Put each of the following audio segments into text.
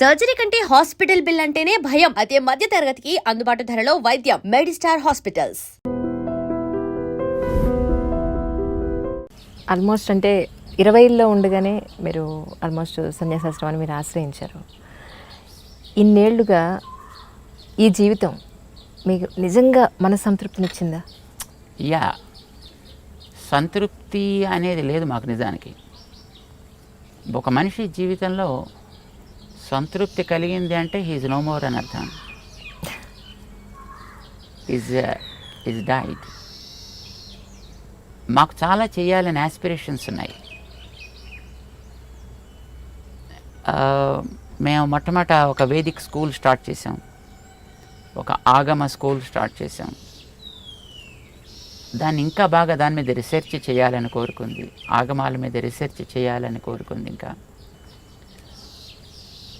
Surgery కంటే hospital bill అంటేనే భయం. అదే మధ్య తరగతికి అందుబాటు ధరలో వైద్యం. Medistar hospitals. ఆల్మోస్ట్ అంటే 20లో ఉండగానే మీరు ఆల్మోస్ట్ సన్యాసాశ్రమాన్ని మీరు ఆశ్రయించారు. ఇన్నేళ్లుగా ఈ జీవితం మీకు నిజంగా మనసంతృప్తినిచ్చిందా? యా, సంతృప్తి అనేది లేదు మాకు నిజానికి. ఒక మనిషి జీవితంలో సంతృప్తి కలిగింది అంటే హీజ్ నో మోర్ అని అర్థం. Is died. మాకు చాలా చేయాలని యాస్పిరేషన్స్ ఉన్నాయి. మేము మొట్టమొదట ఒక వేదిక్ స్కూల్ స్టార్ట్ చేసాం, ఒక ఆగమ స్కూల్ స్టార్ట్ చేసాం. దాన్ని ఇంకా బాగా దాని మీద రీసెర్చ్ చేయాలని కోరుకుంది, ఆగమాల మీద రీసెర్చ్ చేయాలని కోరుకుంది. ఇంకా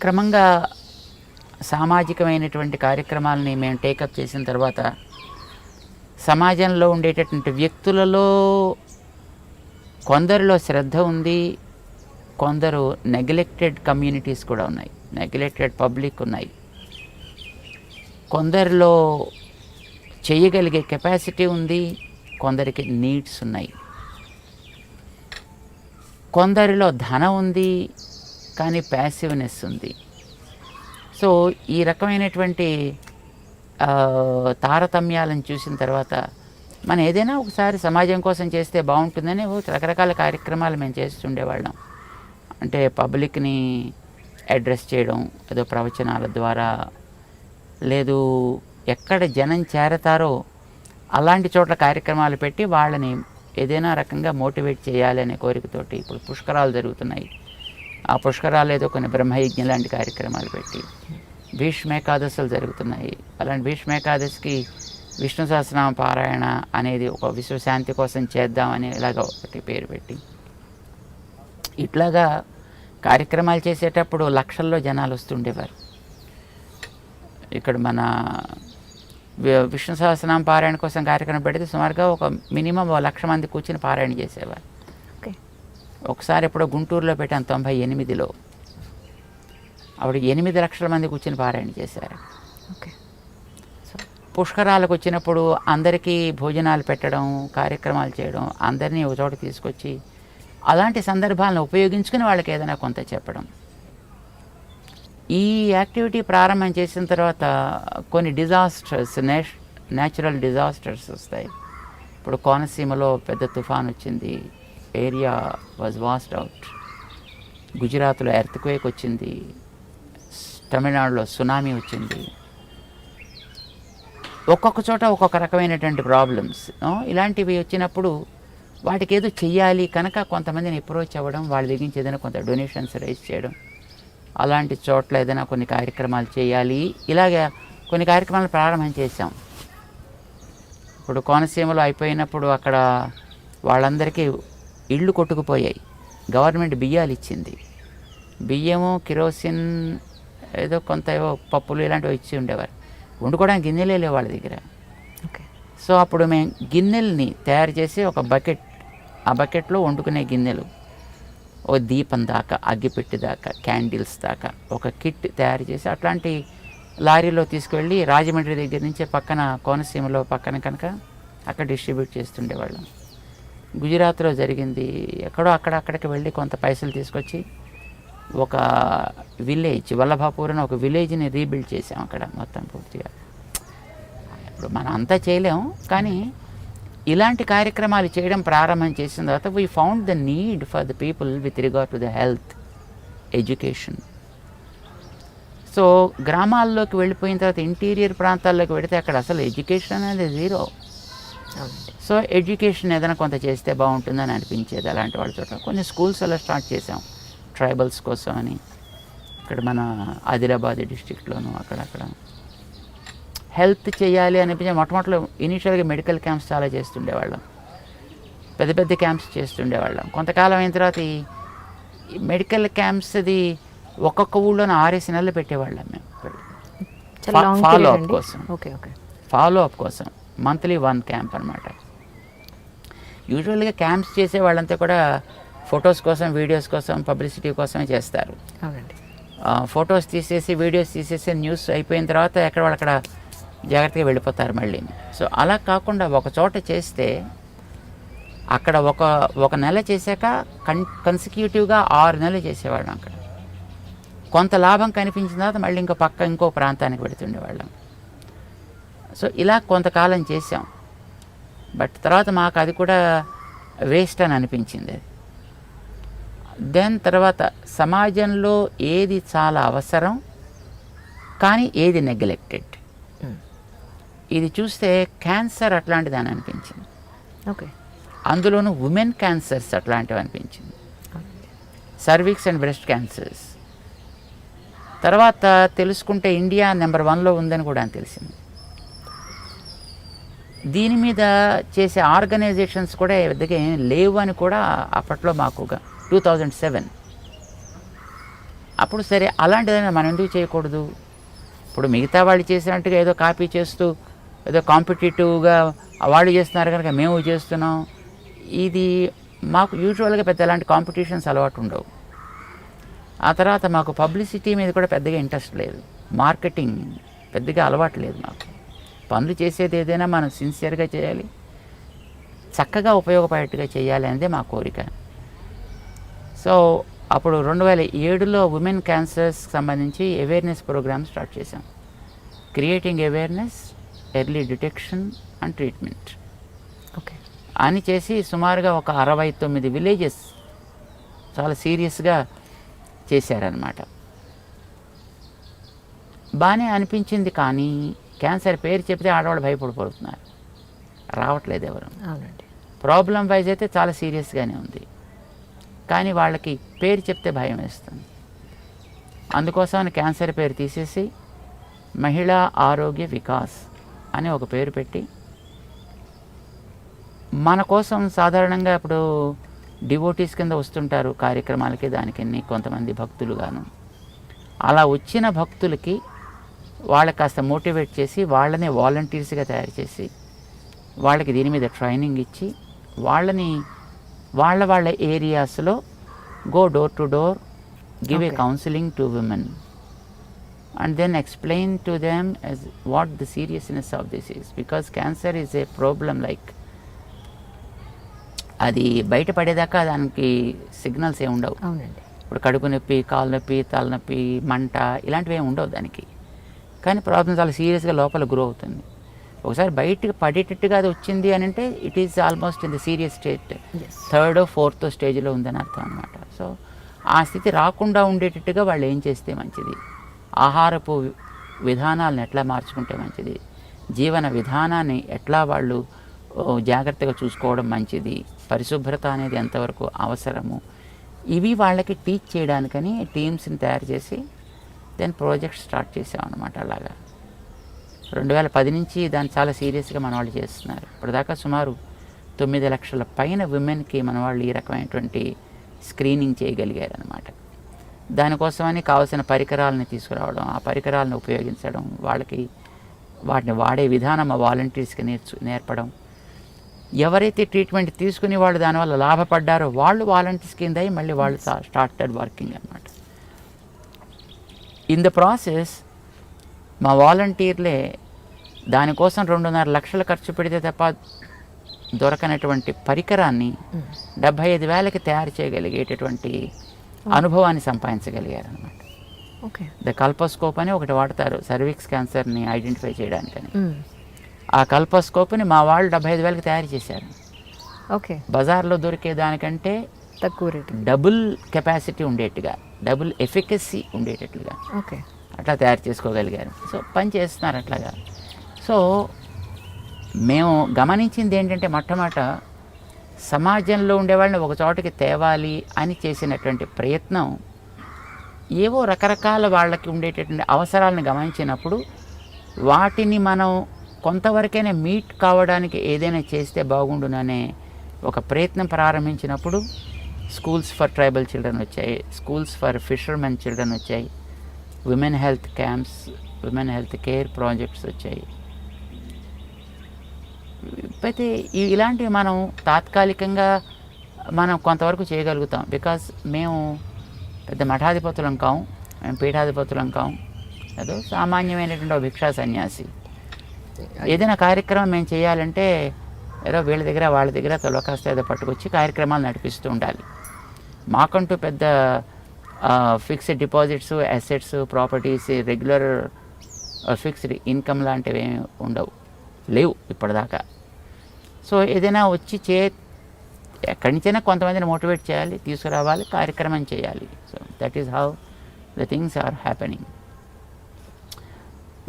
క్రమంగా సామాజికమైనటువంటి కార్యక్రమాలని మేము టేకప్ చేసిన తర్వాత సమాజంలో ఉండేటటువంటి వ్యక్తులలో కొందరిలో శ్రద్ధ ఉంది, కొందరు నెగ్లెక్టెడ్ కమ్యూనిటీస్ కూడా ఉన్నాయి, నెగ్లెక్టెడ్ పబ్లిక్ ఉన్నాయి. కొందరిలో చేయగలిగే కెపాసిటీ ఉంది, కొందరికి నీడ్స్ ఉన్నాయి. కొందరిలో ధనం ఉంది కానీ ప్యాసివ్నెస్ ఉంది. సో ఈ రకమైనటువంటి తారతమ్యాలను చూసిన తర్వాత మనం ఏదైనా ఒకసారి సమాజం కోసం చేస్తే బాగుంటుందని రకరకాల కార్యక్రమాలు మేము చేస్తుండేవాళ్ళం. అంటే పబ్లిక్ని అడ్రస్ చేయడం, ఏదో ప్రవచనాల ద్వారా, లేదు ఎక్కడ జనం చేరతారో అలాంటి చోట్ల కార్యక్రమాలు పెట్టి వాళ్ళని ఏదైనా రకంగా మోటివేట్ చేయాలి అనే కోరికతోటి ఇప్పుడు పుష్కరాలు జరుగుతున్నాయి. ఆ పుష్కరాలు ఏదో కొన్ని బ్రహ్మయజ్ఞ లాంటి కార్యక్రమాలు పెట్టి భీష్మేకాదశులు జరుగుతున్నాయి. అలాంటి భీష్మేకాదశికి విష్ణు సహస్రనామ పారాయణ అనేది ఒక విశ్వశాంతి కోసం చేద్దామని ఇలాగ ఒకటి పేరు పెట్టి ఇట్లాగా కార్యక్రమాలు చేసేటప్పుడు లక్షల్లో జనాలు వస్తుండేవారు. ఇక్కడ మన విష్ణు సహస్రనామ పారాయణ కోసం కార్యక్రమం పెడితే సుమారుగా ఒక మినిమం 1,00,000 మంది కూర్చుని పారాయణ చేసేవారు. ఒకసారి ఎప్పుడో గుంటూరులో పెట్టాను 98లో. అప్పుడు 8 లక్షల మంది కూర్చుని పారాయణ చేశారు. పుష్కరాలకు వచ్చినప్పుడు అందరికీ భోజనాలు పెట్టడం, కార్యక్రమాలు చేయడం, అందరినీ ఒక చోట తీసుకొచ్చి అలాంటి సందర్భాలను ఉపయోగించుకుని వాళ్ళకి ఏదైనా కొంత చెప్పడం. ఈ యాక్టివిటీ ప్రారంభం చేసిన తర్వాత కొన్ని డిజాస్టర్స్, న్యాచురల్ డిజాస్టర్స్ వస్తాయి. ఇప్పుడు కోనసీమలో పెద్ద తుఫాన్ వచ్చింది, ఏరియా వాజ్ వాస్డ్ అవుట్. గుజరాత్లో ఎర్త్క్వేక్ వచ్చింది, తమిళనాడులో సునామీ వచ్చింది. ఒక్కొక్క చోట ఒక్కొక్క రకమైనటువంటి ప్రాబ్లమ్స్. ఇలాంటివి వచ్చినప్పుడు వాటికి ఏదో చెయ్యాలి కనుక కొంతమందిని అప్రోచ్ అవ్వడం, వాళ్ళ దగ్గర నుంచి ఏదైనా కొంత డొనేషన్స్ రైజ్ చేయడం, అలాంటి చోట్ల ఏదైనా కొన్ని కార్యక్రమాలు చేయాలి. ఇలాగే కొన్ని కార్యక్రమాలు ప్రారంభం చేశాం. ఇప్పుడు కోనసీమలో అయిపోయినప్పుడు అక్కడ వాళ్ళందరికీ ఇళ్ళు కొట్టుకుపోయాయి. గవర్నమెంట్ బియ్యాలు ఇచ్చింది. బియ్యము, కిరోసిన్, ఏదో కొంత ఏవో పప్పులు ఇలాంటివి ఇచ్చి ఉండేవారు. వండుకోవడానికి గిన్నెలే లేవు వాళ్ళ దగ్గర. సో అప్పుడు మేము గిన్నెల్ని తయారు చేసి ఒక బకెట్, ఆ బకెట్లో వండుకునే గిన్నెలు, ఓ దీపం దాకా, అగ్గిపెట్టి దాకా, క్యాండిల్స్ దాకా ఒక కిట్ తయారు చేసి అట్లాంటి లారీలో తీసుకువెళ్ళి రాజమండ్రి దగ్గర నుంచి పక్కన కోనసీమలో పక్కన కనుక అక్కడ డిస్ట్రిబ్యూట్ చేస్తుండేవాళ్ళం. గుజరాత్లో జరిగింది. ఎక్కడో అక్కడికి వెళ్ళి కొంత పైసలు తీసుకొచ్చి ఒక విలేజ్, వల్లభాపూర్ అని ఒక విలేజ్ని రీబిల్డ్ చేసాం అక్కడ మొత్తం పూర్తిగా. ఇప్పుడు మనం అంతా చేయలేము, కానీ ఇలాంటి కార్యక్రమాలు చేయడం ప్రారంభం చేసిన తర్వాత we found the need for the people with regard to the health, education. So గ్రామాల్లోకి వెళ్ళిపోయిన తర్వాత ఇంటీరియర్ ప్రాంతాల్లోకి వెళితే అక్కడ అసలు ఎడ్యుకేషన్ అనేది జీరో. సో ఎడ్యుకేషన్ ఏదైనా కొంత చేస్తే బాగుంటుందని అనిపించేది. అలాంటి వాళ్ళ చోట కొన్ని స్కూల్స్ అలా స్టార్ట్ చేసాం ట్రైబల్స్ కోసం అని. ఇక్కడ మన ఆదిలాబాద్ డిస్ట్రిక్ట్లోనూ అక్కడక్కడ హెల్త్ చేయాలి అనిపించే మొట్టమొదటిలో ఇనీషియల్గా మెడికల్ క్యాంప్స్ చాలా చేస్తుండేవాళ్ళం, పెద్ద పెద్ద క్యాంప్స్ చేస్తుండేవాళ్ళం. కొంతకాలం అయిన తర్వాత ఈ మెడికల్ క్యాంప్స్ది ఒక్కొక్క ఊళ్ళోనే 6 నెలలు పెట్టేవాళ్ళం మేము ఫాలో అప్ కోసం. మంత్లీ 1 క్యాంప్ అనమాట. యూజువల్గా క్యాంప్స్ చేసే వాళ్ళంతా కూడా ఫొటోస్ కోసం, వీడియోస్ కోసం, పబ్లిసిటీ కోసమే చేస్తారు. ఫొటోస్ తీసేసి వీడియోస్ తీసేసి న్యూస్ అయిపోయిన తర్వాత ఎక్కడ వాళ్ళు అక్కడ జాగ్రత్తగా వెళ్ళిపోతారు మళ్ళీ. సో అలా కాకుండా ఒక చోట చేస్తే అక్కడ ఒక నెల చేశాక కన్సిక్యూటివ్గా 6 నెలలు చేసేవాళ్ళం. అక్కడ కొంత లాభం కనిపించిన తర్వాత మళ్ళీ ఇంకో ప్రాంతానికి పెడుతుండేవాళ్ళం. సో ఇలా కొంతకాలం చేసాం. బట్ తర్వాత మాకు అది కూడా వేస్ట్ అని అనిపించింది. దెన్ తర్వాత సమాజంలో ఏది చాలా అవసరం కానీ ఏది నెగ్లెక్టెడ్, ఇది చూస్తే క్యాన్సర్ అట్లాంటిది అని అనిపించింది. ఓకే. అందులోనూ ఉమెన్ క్యాన్సర్స్ అట్లాంటివి అనిపించింది, సర్విక్స్ అండ్ బ్రెస్ట్ క్యాన్సర్స్. తర్వాత తెలుసుకుంటే ఇండియా నెంబర్ 1లో ఉందని కూడా అని తెలిసింది. దీని మీద చేసే ఆర్గనైజేషన్స్ కూడా పెద్దగా ఏం లేవు అని కూడా అప్పట్లో మాకు 2007 అప్పుడు సరే అలాంటిదైనా మనం ఎందుకు చేయకూడదు. ఇప్పుడు మిగతా వాళ్ళు చేసినట్టుగా ఏదో కాపీ చేస్తూ ఏదో కాంపిటేటివ్గా వాళ్ళు చేస్తున్నారు కనుక మేము చేస్తున్నాం. ఇది మాకు యూజువల్గా పెద్ద ఎలాంటి కాంపిటీషన్స్ అలవాటు ఉండవు. ఆ తర్వాత మాకు పబ్లిసిటీ మీద కూడా పెద్దగా ఇంట్రెస్ట్ లేదు, మార్కెటింగ్ పెద్దగా అలవాటు లేదు మాకు. పనులు చేసేది ఏదైనా మనం సిన్సియర్గా చేయాలి, చక్కగా ఉపయోగపడేట్టుగా చేయాలి అనేదే మా కోరిక. సో అప్పుడు 2007లో ఉమెన్ క్యాన్సర్స్కి సంబంధించి అవేర్నెస్ ప్రోగ్రామ్ స్టార్ట్ చేశాం. Creating awareness, early detection and treatment okay అని చేసి సుమారుగా ఒక 69 విలేజెస్ చాలా సీరియస్గా చేశారనమాట. బాగానే అనిపించింది. కానీ క్యాన్సర్ పేరు చెప్తే ఆడవాళ్ళు భయపడిపోతున్నారు, రావట్లేదు ఎవరు. అవునండి. ప్రాబ్లం వైజ్ అయితే చాలా సీరియస్గానే ఉంది, కానీ వాళ్ళకి పేరు చెప్తే భయం వేస్తుంది. అందుకోసం క్యాన్సర్ పేరు తీసేసి మహిళా ఆరోగ్య వికాస్ అని ఒక పేరు పెట్టి, మన కోసం సాధారణంగా ఇప్పుడు డివోటీస్ కింద వస్తుంటారు కార్యక్రమాలకి, దానికి కొంతమంది భక్తులుగాను. అలా వచ్చిన భక్తులకి వాళ్ళకి కాస్త మోటివేట్ చేసి వాళ్ళని వాలంటీర్స్గా తయారు చేసి వాళ్ళకి దీని మీద ట్రైనింగ్ ఇచ్చి వాళ్ళని వాళ్ళ ఏరియాస్లో go door to door, give a counselling to women and then explain to them as what the seriousness of this is, because cancer is a problem like అది బయటపడేదాకా దానికి సిగ్నల్స్ ఏమి ఉండవు. అవునండి. ఇప్పుడు కడుపు నొప్పి, కాలు నొప్పి, తలనొప్పి, మంట ఇలాంటివి ఏమి ఉండవు దానికి, కానీ ప్రాబ్లం చాలా సీరియస్గా లోపల గ్రో అవుతుంది. ఒకసారి బయటకు పడేటట్టుగా అది వచ్చింది అని అంటే it is almost in the serious state, 3rd or 4th స్టేజ్లో ఉందని అర్థం అనమాట. సో ఆ స్థితి రాకుండా ఉండేటట్టుగా వాళ్ళు ఏం చేస్తే మంచిది, ఆహారపు విధానాలను ఎట్లా మార్చుకుంటే మంచిది, జీవన విధానాన్ని ఎట్లా వాళ్ళు జాగ్రత్తగా చూసుకోవడం మంచిది, పరిశుభ్రత అనేది ఎంతవరకు అవసరము, ఇవి వాళ్ళకి టీచ్ చేయడానికని టీమ్స్ని తయారు చేసి దెన్ ప్రాజెక్ట్ స్టార్ట్ చేసామన్నమాట. అలాగా 2010 నుంచి దాన్ని చాలా సీరియస్గా మన వాళ్ళు చేస్తున్నారు. ఇప్పటిదాకా సుమారు 9 లక్షల పైన విమెన్కి మన వాళ్ళు ఈ రకమైనటువంటి స్క్రీనింగ్ చేయగలిగారు అనమాట. దానికోసమని కావాల్సిన పరికరాలని తీసుకురావడం, ఆ పరికరాలను ఉపయోగించడం, వాళ్ళకి వాటిని వాడే విధానం ఆ వాలంటీర్స్కి నేర్పడం, ఎవరైతే ట్రీట్మెంట్ తీసుకుని వాళ్ళు దానివల్ల లాభపడ్డారో వాళ్ళు వాలంటీర్స్ కింద మళ్ళీ వాళ్ళు స్టార్టెడ్ వర్కింగ్ అనమాట. ఇన్ ద ప్రాసెస్ మా వాలంటీర్లే దానికోసం 2.5 లక్షలు ఖర్చు పెడితే తప్ప దొరకనటువంటి పరికరాన్ని 75,000కి తయారు చేయగలిగేటటువంటి అనుభవాన్ని సంపాదించగలిగారు అనమాట. ఓకే. ద కల్పోస్కోప్ అని ఒకటి వాడతారు సర్విక్స్ క్యాన్సర్ని ఐడెంటిఫై చేయడానికని. ఆ కల్పోస్కోప్ని మా వాళ్ళు 75,000కి తయారు చేశారు. ఓకే. బజార్లో దొరికే దానికంటే తక్కువ రేటు, డబుల్ కెపాసిటీ ఉండేట్టుగా, డబుల్ ఎఫికసీ ఉండేటట్లుగా ఓకే అట్లా తయారు చేసుకోగలిగారు. సో పని చేస్తున్నారు అట్లాగా. సో మేము గమనించింది ఏంటంటే మొట్టమొదట సమాజంలో ఉండేవాళ్ళని ఒక చోటకి తేవాలి అని చేసినటువంటి ప్రయత్నం ఏవో రకరకాల వాళ్ళకి ఉండేటటువంటి అవసరాలను గమనించినప్పుడు వాటిని మనం కొంతవరకైనా మీట్ కావడానికి ఏదైనా చేస్తే బాగుండుననే ఒక ప్రయత్నం ప్రారంభించినప్పుడు స్కూల్స్ ఫర్ ట్రైబల్ చిల్డ్రన్ వచ్చాయి, స్కూల్స్ ఫర్ ఫిషర్మెన్ చిల్డ్రన్ వచ్చాయి, women health camps, women health care projects వచ్చాయి. అయితే ఇలాంటివి మనం తాత్కాలికంగా మనం కొంతవరకు చేయగలుగుతాం. బికాజ్ మేము పెద్ద మఠాధిపతులం కాము, మేము పీఠాధిపతులం కాం, ఏదో సామాన్యమైనటువంటి ఒక భిక్షా సన్యాసి. ఏదైనా కార్యక్రమం మేము చేయాలంటే ఏదో వీళ్ళ దగ్గర వాళ్ళ దగ్గర తొలకాస్త ఏదో పట్టుకొచ్చి కార్యక్రమాలు నడిపిస్తూ ఉండాలి. మాకంటూ పెద్ద fixed deposits, assets, properties, regular fixed income లాంటివి ఏమి లేవు ఇప్పటిదాకా. సో ఏదైనా వచ్చి ఎక్కడి నుంచైనా కొంతమందిని మోటివేట్ చేయాలి, తీసుకురావాలి, కార్యక్రమం చేయాలి. So that is how the things are happening.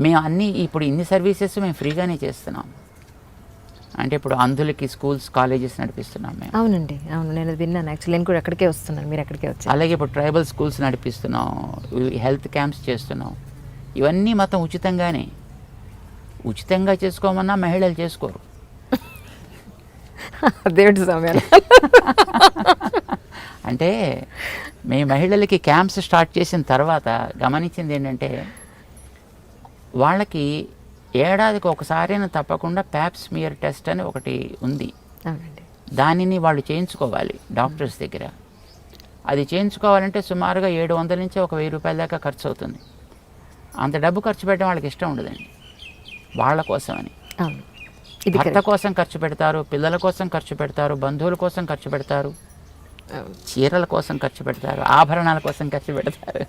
మేము ఇప్పుడు ఇన్ని సర్వీసెస్ మేము ఫ్రీగానే చేస్తున్నాం. అంటే ఇప్పుడు అంధులకి స్కూల్స్, కాలేజెస్ నడిపిస్తున్నాం మేము. అవునండి, అవును, నేను విన్నాను. యాక్చువల్లీ నేను కూడా అక్కడికే వస్తున్నాను, మీరు అక్కడికే వచ్చారు. అలాగే ఇప్పుడు ట్రైబల్ స్కూల్స్ నడిపిస్తున్నాం, హెల్త్ క్యాంప్స్ చేస్తున్నాం. ఇవన్నీ మొత్తం ఉచితంగా చేసుకోమన్నా మహిళలు చేసుకోరు. దేవుడి సమయాలు. అంటే మేము మహిళలకి క్యాంప్స్ స్టార్ట్ చేసిన తర్వాత గమనించింది ఏంటంటే, వాళ్ళకి ఏడాదికి ఒకసారైనా తప్పకుండా ప్యాప్స్మియర్ టెస్ట్ అని ఒకటి ఉంది. దానిని వాళ్ళు చేయించుకోవాలి డాక్టర్స్ దగ్గర. అది చేయించుకోవాలంటే సుమారుగా 700 నుంచి 1000 రూపాయల దాకా ఖర్చు అవుతుంది. అంత డబ్బు ఖర్చు పెట్టడం వాళ్ళకి ఇష్టం ఉండదండి. వాళ్ళ కోసమని భర్త కోసం ఖర్చు పెడతారు, పిల్లల కోసం ఖర్చు పెడతారు, బంధువుల కోసం ఖర్చు పెడతారు, చీరల కోసం ఖర్చు పెడతారు, ఆభరణాల కోసం ఖర్చు పెడతారు,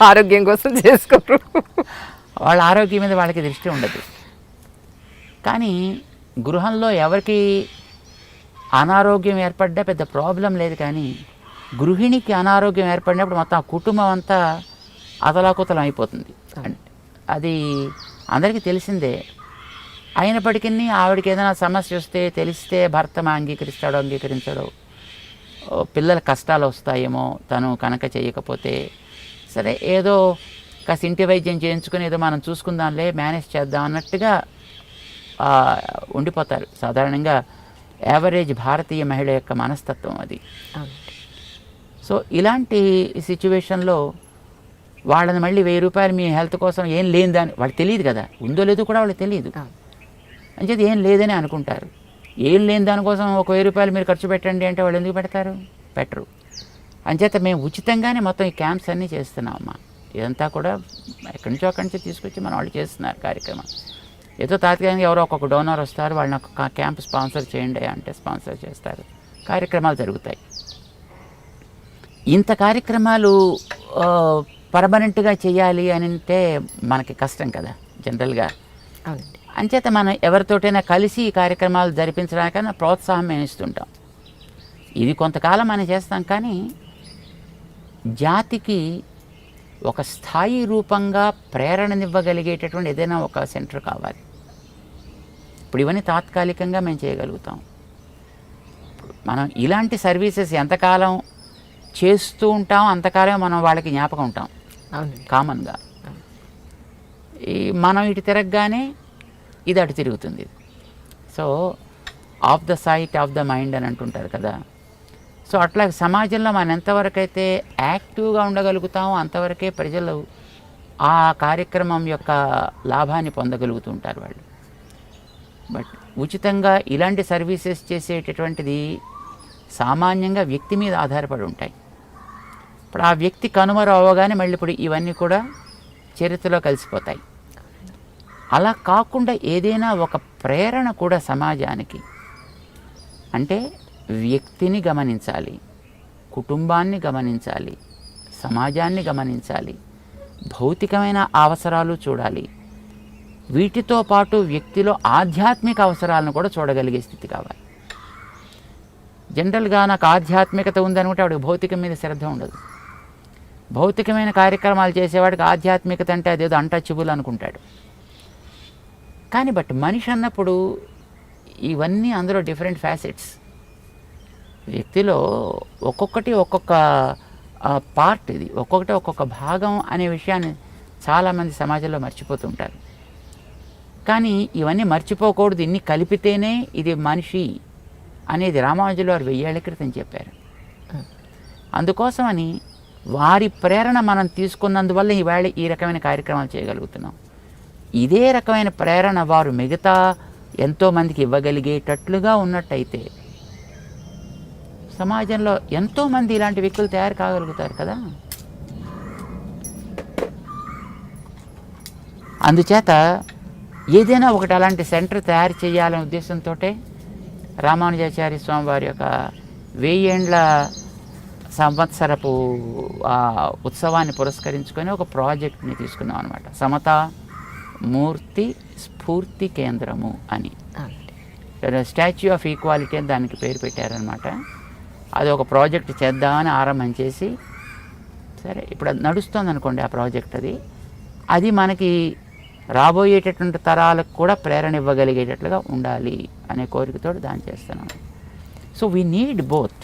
ఆరోగ్యం కోసం చేసుకోరు. వాళ్ళ ఆరోగ్యం మీద వాళ్ళకి దృష్టి ఉండదు. కానీ గృహంలో ఎవరికి అనారోగ్యం ఏర్పడ్డా పెద్ద ప్రాబ్లం లేదు. కానీ గృహిణికి అనారోగ్యం ఏర్పడినప్పుడు మొత్తం ఆ కుటుంబం అంతా అతలాకుతలం అయిపోతుంది. అది అందరికీ తెలిసిందే. అయినప్పటికీ ఆవిడకి ఏదైనా సమస్య వస్తే తెలిస్తే భర్త అంగీకరిస్తాడో అంగీకరించాడో, పిల్లల కష్టాలు వస్తాయేమో తను కనుక చేయకపోతే, సరే ఏదో కాస్త ఇంటి వైద్యం చేయించుకుని ఏదో మనం చూసుకుందాంలే, మేనేజ్ చేద్దాం అన్నట్టుగా ఉండిపోతారు. సాధారణంగా యావరేజ్ భారతీయ మహిళ యొక్క మనస్తత్వం అది. సో ఇలాంటి సిచ్యువేషన్లో వాళ్ళని మళ్ళీ 1000 రూపాయలు మీ హెల్త్ కోసం ఏం లేదని వాళ్ళకి తెలియదు కదా, ఉందో లేదో కూడా వాళ్ళకి తెలియదు. అంచేది ఏం లేదని అనుకుంటారు. ఏం లేని దానికోసం 1000 రూపాయలు మీరు ఖర్చు పెట్టండి అంటే వాళ్ళు ఎందుకు పెట్టరు. అంచేత మేము ఉచితంగానే మొత్తం ఈ క్యాంప్స్ అన్నీ చేస్తున్నామమ్మా. ఇదంతా కూడా ఎక్కడి నుంచి తీసుకొచ్చి మన వాళ్ళు చేస్తున్నారు కార్యక్రమం. ఏదో తాత్కాలికంగా ఎవరో ఒక్కొక్క డోనర్ వస్తారు, వాళ్ళని ఒక క్యాంప్ స్పాన్సర్ చేయండి అంటే స్పాన్సర్ చేస్తారు, కార్యక్రమాలు జరుగుతాయి. ఇంత కార్యక్రమాలు పర్మనెంట్గా చేయాలి అని అంటే మనకి కష్టం కదా జనరల్గా. అంచేత మనం ఎవరితోటైనా కలిసి ఈ కార్యక్రమాలు జరిపించడానికైనా ప్రోత్సాహం మేము ఇస్తుంటాం. ఇది కొంతకాలం మనం చేస్తాం. కానీ జాతికి ఒక స్థాయి రూపంగా ప్రేరణనివ్వగలిగేటటువంటి ఏదైనా ఒక సెంటర్ కావాలి. ఇప్పుడు ఇవన్నీ తాత్కాలికంగా మేము చేయగలుగుతాం. మనం ఇలాంటి సర్వీసెస్ ఎంతకాలం చేస్తూ ఉంటాం అంతకాలం మనం వాళ్ళకి జ్ఞాపకం ఉంటాం కామన్గా. మనం ఇటు తిరగగానే ఇది అటు తిరుగుతుంది. So of the sight of the mind అని అంటుంటారు కదా. సో అట్లా సమాజంలో మనం ఎంతవరకు అయితే యాక్టివ్గా ఉండగలుగుతామో అంతవరకే ప్రజలు ఆ కార్యక్రమం యొక్క లాభాన్ని పొందగలుగుతూ ఉంటారు వాళ్ళు. బట్ ఉచితంగా ఇలాంటి సర్వీసెస్ చేసేటటువంటిది సామాన్యంగా వ్యక్తి మీద ఆధారపడి ఉంటాయి. ఇప్పుడు ఆ వ్యక్తి కనుమరువగానే మళ్ళీ ఇప్పుడు ఇవన్నీ కూడా చరిత్రలో కలిసిపోతాయి. అలా కాకుండా ఏదైనా ఒక ప్రేరణ కూడా సమాజానికి, అంటే వ్యక్తిని గమనించాలి, కుటుంబాన్ని గమనించాలి, సమాజాన్ని గమనించాలి, భౌతికమైన అవసరాలు చూడాలి, వీటితో పాటు వ్యక్తిలో ఆధ్యాత్మిక అవసరాలను కూడా చూడగలిగే స్థితి కావాలి. జనరల్గా నాకు ఆధ్యాత్మికత ఉందనుకుంటే వాడికి భౌతికం మీద శ్రద్ధ ఉండదు. భౌతికమైన కార్యక్రమాలు చేసేవాడికి ఆధ్యాత్మికత అంటే అదేదో అన్టచబుల్ అనుకుంటాడు. కానీ బట్ మనిషి అన్నప్పుడు ఇవన్నీ అందులో డిఫరెంట్ ఫ్యాసెట్స్. వ్యక్తిలో ఒక్కొక్కటి ఒక్కొక్క పార్ట్, ఇది ఒక్కొక్కటి ఒక్కొక్క భాగం అనే విషయాన్ని చాలామంది సమాజంలో మర్చిపోతుంటారు. కానీ ఇవన్నీ మర్చిపోకూడదు, ఇన్ని కలిపితేనే ఇది మనిషి అనేది రామానుజులు వారు 1000 ఏళ్ల క్రితం చెప్పారు. అందుకోసమని వారి ప్రేరణ మనం తీసుకున్నందువల్ల ఈవేళ ఈ రకమైన కార్యక్రమాలు చేయగలుగుతున్నాం. ఇదే రకమైన ప్రేరణ వారు మిగతా ఎంతోమందికి ఇవ్వగలిగేటట్లుగా ఉన్నట్టయితే సమాజంలో ఎంతోమంది ఇలాంటి వ్యక్తులు తయారు కాగలుగుతారు కదా. అందుచేత ఏదైనా ఒకటి అలాంటి సెంటర్ తయారు చేయాలనే ఉద్దేశంతో రామానుజాచార్య స్వామి వారి యొక్క 1000 ఏండ్ల సంవత్సరపు ఉత్సవాన్ని పురస్కరించుకొని ఒక ప్రాజెక్ట్ని తీసుకున్నాం అనమాట. సమతా మూర్తి స్ఫూర్తి కేంద్రము అని, స్టాచ్యూ ఆఫ్ ఈక్వాలిటీ అని దానికి పేరు పెట్టారనమాట. అది ఒక ప్రాజెక్ట్ చేద్దామని ఆరంభం చేసి, సరే ఇప్పుడు అది నడుస్తుంది అనుకోండి ఆ ప్రాజెక్ట్. అది మనకి రాబోయేటటువంటి తరాలకు కూడా ప్రేరణ ఇవ్వగలిగేటట్లుగా ఉండాలి అనే కోరికతో దాన్ని చేస్తున్నాం. So we need both.